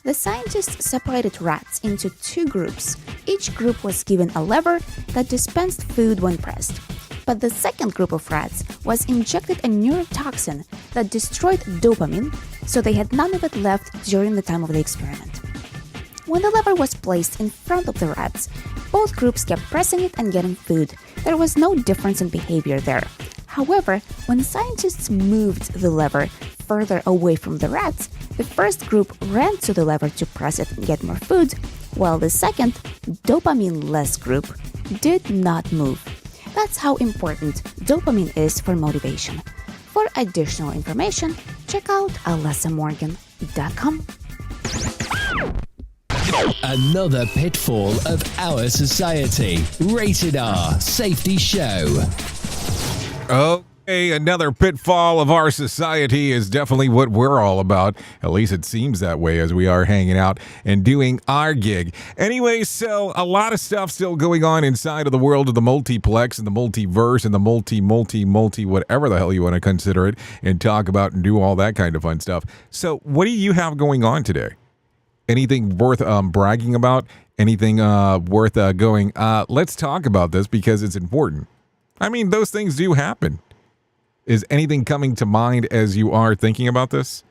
The scientists separated rats into two groups. Each group was given a lever that dispensed food when pressed. But the second group of rats was injected a neurotoxin that destroyed dopamine, so they had none of it left during the time of the experiment. When the lever was placed in front of the rats, both groups kept pressing it and getting food. There was no difference in behavior there. However, when scientists moved the lever further away from the rats, the first group ran to the lever to press it and get more food, while the second, dopamine-less group, did not move. That's how important dopamine is for motivation. For additional information, check out AlessaMorgan.com. Another pitfall of our society. Rated R Safety Show. Okay, another pitfall of our society is definitely what we're all about. At least it seems that way as we are hanging out and doing our gig. Anyway, so a lot of stuff still going on inside of the world of the multiplex and the multiverse and the multi, whatever the hell you want to consider it, and talk about and do all that kind of fun stuff. So what do you have going on today? Anything worth bragging about? Anything worth going, let's talk about this because it's important? I mean, those things do happen. Is anything coming to mind as you are thinking about this?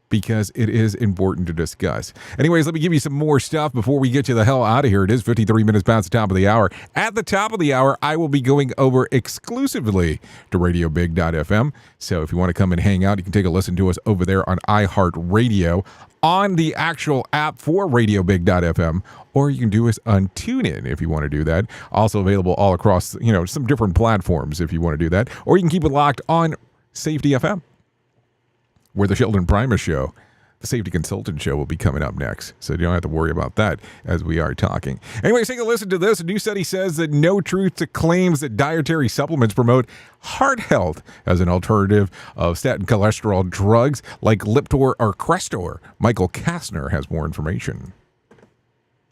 Because it is important to discuss. Anyways, let me give you some more stuff before we get you the hell out of here. It is 53 minutes past the top of the hour. At the top of the hour, I will be going over exclusively to RadioBig.fm. So if you want to come and hang out, you can take a listen to us over there on iHeartRadio, on the actual app for RadioBig.fm, or you can do us on TuneIn if you want to do that. Also available all across, some different platforms if you want to do that. Or you can keep it locked on Safety FM, where the Sheldon Primus Show, the Safety Consultant Show, will be coming up next. So you don't have to worry about that as we are talking. Anyways, take a listen to this. A new study says that no truth to claims that dietary supplements promote heart health as an alternative of statin cholesterol drugs like Lipitor or Crestor. Michael Kastner has more information.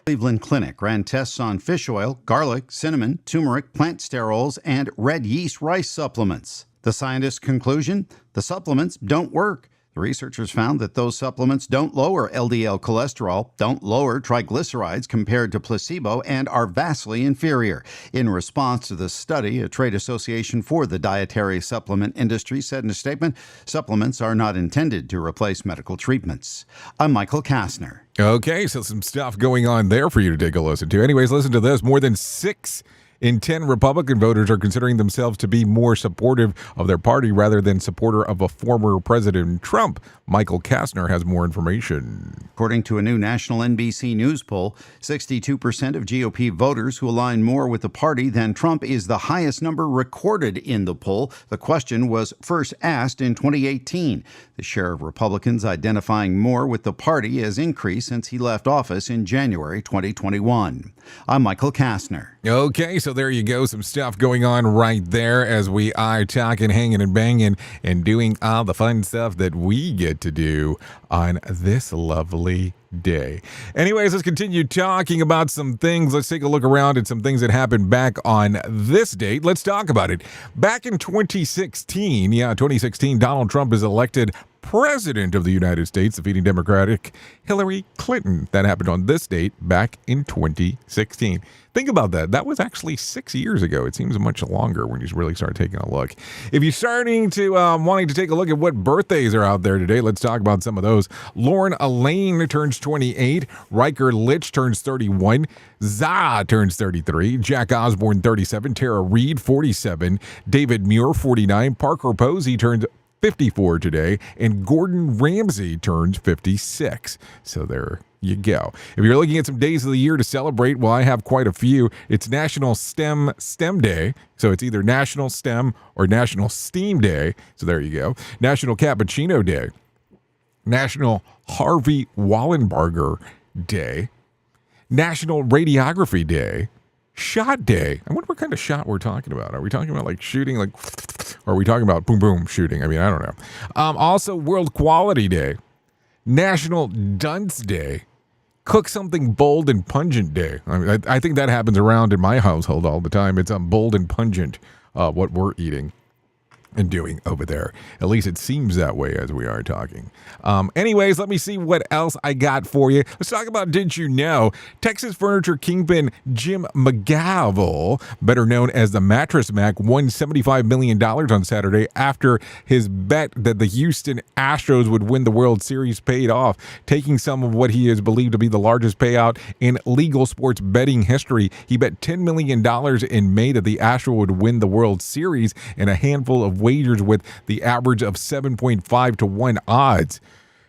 Cleveland Clinic ran tests on fish oil, garlic, cinnamon, turmeric, plant sterols, and red yeast rice supplements. The scientists' conclusion? The supplements don't work. The researchers found that those supplements don't lower LDL cholesterol, don't lower triglycerides compared to placebo, and are vastly inferior. In response to the study, a trade association for the dietary supplement industry said in a statement, supplements are not intended to replace medical treatments. I'm Michael Kastner. Okay, so some stuff going on there for you to take a listen to. Anyways, listen to this. More than 6 in 10 Republican voters are considering themselves to be more supportive of their party rather than supporter of a former President Trump. Michael Kastner has more information. According to a new national NBC News poll, 62% of GOP voters who align more with the party than Trump is the highest number recorded in the poll. The question was first asked in 2018. The share of Republicans identifying more with the party has increased since he left office in January 2021. I'm Michael Kastner. Okay, so there you go. Some stuff going on right there as we are talking, hanging and banging and doing all the fun stuff that we get to do on this lovely day. Anyways, let's continue talking about some things. Let's take a look around at some things that happened back on this date. Let's talk about it. Back in 2016, Donald Trump is elected president of the United States, defeating Democratic Hillary Clinton. That happened on this date back in 2016. Think about that. That was actually 6 years ago. It seems much longer when you really start taking a look. If you're starting to wanting to take a look at what birthdays are out there today, let's talk about some of those. Lauren Elaine turns 28. Riker Litch turns 31. Za turns 33. Jack Osborne 37. Tara Reid 47. David Muir 49. Parker Posey turns 54 today, and Gordon Ramsay turns 56. So there you go. If you're looking at some days of the year to celebrate, well, I have quite a few. It's National STEM Day, so it's either National STEM or National STEAM Day. So there you go. National Cappuccino Day. National Harvey Wallenberger Day. National Radiography Day. Shot Day. I wonder what kind of shot we're talking about. Are we talking about like shooting, like, or are we talking about boom, boom shooting? I mean, I don't know. Also, World Quality Day, National Dunce Day, Cook Something Bold and Pungent Day. I mean, I think that happens around in my household all the time. It's bold and pungent, what we're eating and doing over there. At least it seems that way as we are talking. Anyways, let me see what else I got for you. Let's talk about Did You Know? Texas furniture kingpin Jim McGaville, better known as the Mattress Mac, won $75 million on Saturday after his bet that the Houston Astros would win the World Series paid off, taking some of what he is believed to be the largest payout in legal sports betting history. He bet $10 million in May that the Astros would win the World Series and a handful of wagers with the average of 7.5 to 1 odds.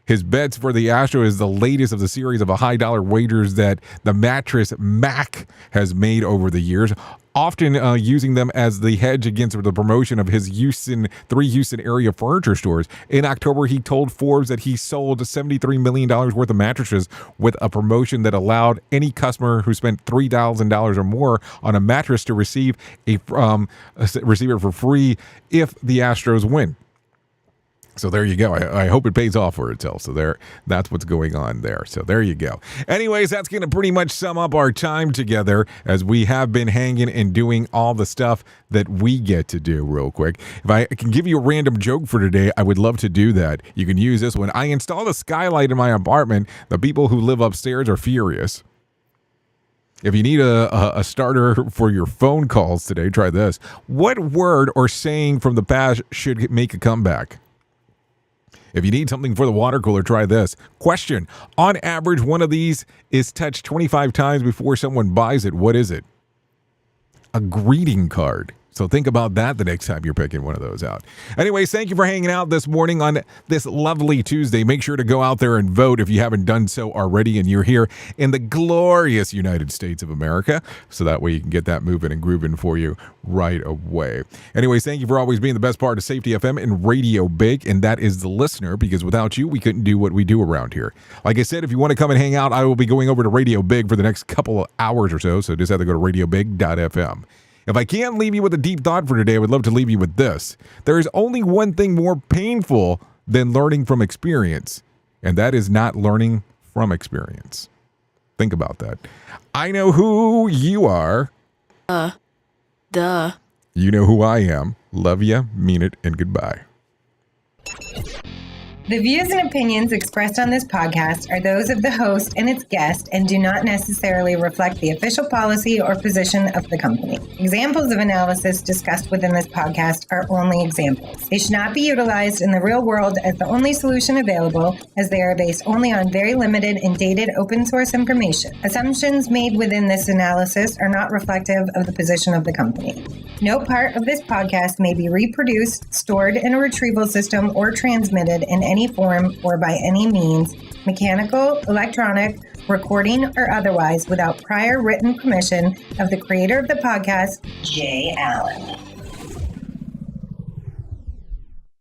His bets for the Astros is the latest of the series of high dollar wagers that the Mattress Mac has made over the years, often using them as the hedge against the promotion of his three Houston area furniture stores. In October, he told Forbes that he sold $73 million worth of mattresses with a promotion that allowed any customer who spent $3,000 or more on a mattress to receive it for free if the Astros win. So there you go. I hope it pays off for itself. So that's what's going on there. So there you go. Anyways, that's going to pretty much sum up our time together as we have been hanging and doing all the stuff that we get to do real quick. If I can give you a random joke for today, I would love to do that. You can use this one. I installed a skylight in my apartment. The people who live upstairs are furious. If you need a starter for your phone calls today, try this. What word or saying from the past should make a comeback? If you need something for the water cooler, try this. Question. On average, one of these is touched 25 times before someone buys it. What is it? A greeting card. So think about that the next time you're picking one of those out. Anyways, thank you for hanging out this morning on this lovely Tuesday. Make sure to go out there and vote if you haven't done so already and you're here in the glorious United States of America. So that way you can get that moving and grooving for you right away. Anyways, thank you for always being the best part of Safety FM and Radio Big, and that is the listener, because without you, we couldn't do what we do around here. Like I said, if you want to come and hang out, I will be going over to Radio Big for the next couple of hours or so. So just have to go to radiobig.fm. If I can't leave you with a deep thought for today, I would love to leave you with this. There is only one thing more painful than learning from experience, and that is not learning from experience. Think about that. I know who you are. Duh. You know who I am. Love ya, mean it, and goodbye. The views and opinions expressed on this podcast are those of the host and its guest and do not necessarily reflect the official policy or position of the company. Examples of analysis discussed within this podcast are only examples. They should not be utilized in the real world as the only solution available, as they are based only on very limited and dated open source information. Assumptions made within this analysis are not reflective of the position of the company. No part of this podcast may be reproduced, stored in a retrieval system, or transmitted in any form or by any means, mechanical, electronic, recording, or otherwise, without prior written permission of the creator of the podcast, Jay Allen.